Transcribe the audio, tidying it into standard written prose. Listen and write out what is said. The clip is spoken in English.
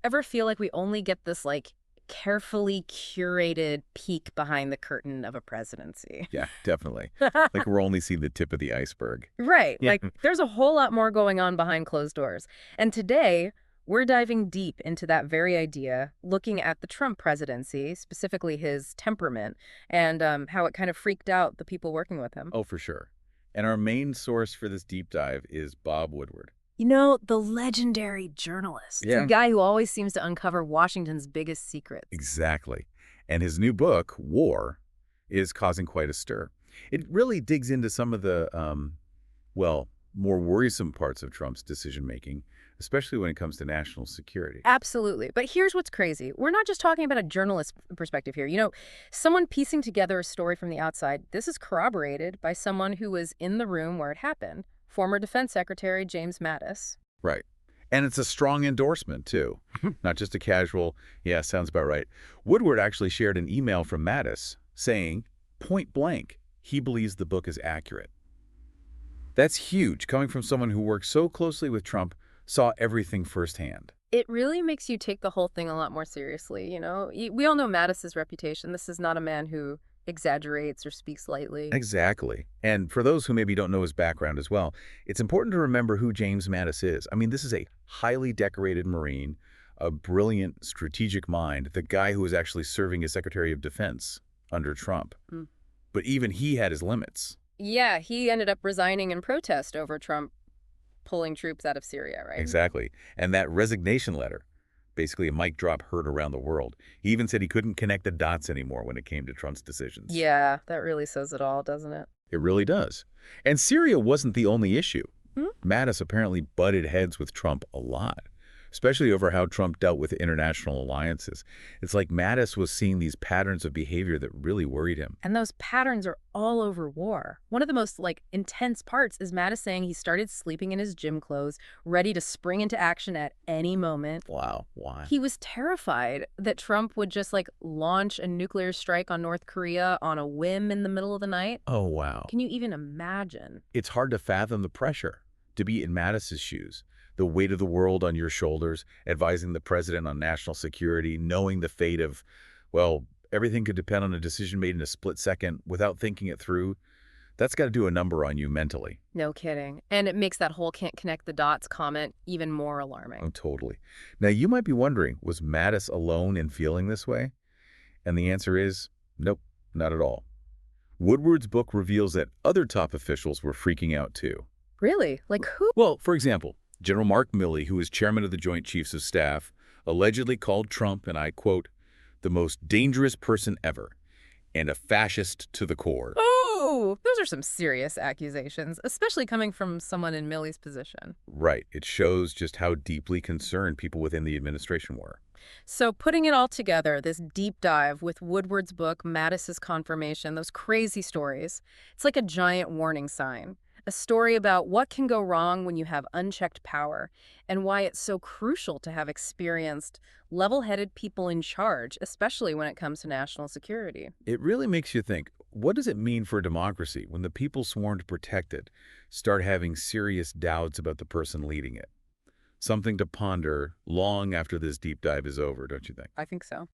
Ever feel like we only get this, like, carefully curated peek behind the curtain of a presidency? Yeah, definitely. Like we're only seeing the tip of the iceberg. Right. Yeah. Like, there's a whole lot more going on behind closed doors. And today, we're diving deep into that very idea, looking at the Trump presidency, specifically his temperament, and how it kind of freaked out the people working with him. Oh, for sure. And our main source for this deep dive is Bob Woodward. You know, the legendary journalist, the Yeah. guy who always seems to uncover Washington's biggest secrets. Exactly. And his new book, War, is causing quite a stir. It really digs into some of the, well, more worrisome parts of Trump's decision-making, especially when it comes to national security. Absolutely. But here's what's crazy. We're not just talking about a journalist perspective here. You know, someone piecing together a story from the outside, this is corroborated by someone who was in the room where it happened, former Defense Secretary James Mattis. Right. And it's a strong endorsement, too. Not just a casual, yeah, sounds about right. Woodward actually shared an email from Mattis saying, point blank, he believes the book is accurate. That's huge, coming from someone who worked so closely with Trump, saw everything firsthand. It really makes you take the whole thing a lot more seriously, you know? We all know Mattis's reputation. This is not a man who exaggerates or speaks lightly. Exactly. And for those who maybe don't know his background as well, it's important to remember who James Mattis is. I mean, this is a highly decorated Marine, a brilliant strategic mind, the guy who was actually serving as Secretary of Defense under Trump. Mm. But even he had his limits. Yeah, he ended up resigning in protest over Trump pulling troops out of Syria, right? Exactly. And that resignation letter, basically a mic drop heard around the world. He even said he couldn't connect the dots anymore when it came to Trump's decisions. Yeah, that really says it all, doesn't it? It really does. And Syria wasn't the only issue. Hmm? Mattis apparently butted heads with Trump a lot, especially over how Trump dealt with international alliances. It's like Mattis was seeing these patterns of behavior that really worried him. And those patterns are all over war. One of the most, like, intense parts is Mattis saying he started sleeping in his gym clothes, ready to spring into action at any moment. Wow, why? He was terrified that Trump would just, like, launch a nuclear strike on North Korea on a whim in the middle of the night. Oh, wow. Can you even imagine? It's hard to fathom the pressure to be in Mattis's shoes. The weight of the world on your shoulders, advising the president on national security, knowing the fate of, well, everything could depend on a decision made in a split second without thinking it through. That's got to do a number on you mentally. No kidding. And it makes that whole can't connect the dots comment even more alarming. Oh, totally. Now, you might be wondering, was Mattis alone in feeling this way? And the answer is, nope, not at all. Woodward's book reveals that other top officials were freaking out too. Really? Like who? Well, for example, General Mark Milley, who is chairman of the Joint Chiefs of Staff, allegedly called Trump, and I quote, the most dangerous person ever, and a fascist to the core. Oh, those are some serious accusations, especially coming from someone in Milley's position. Right. It shows just how deeply concerned people within the administration were. So putting it all together, this deep dive with Woodward's book, Mattis's confirmation, those crazy stories, it's like a giant warning sign. A story about what can go wrong when you have unchecked power and why it's so crucial to have experienced, level-headed people in charge, especially when it comes to national security. It really makes you think, what does it mean for a democracy when the people sworn to protect it start having serious doubts about the person leading it? Something to ponder long after this deep dive is over, don't you think? I think so.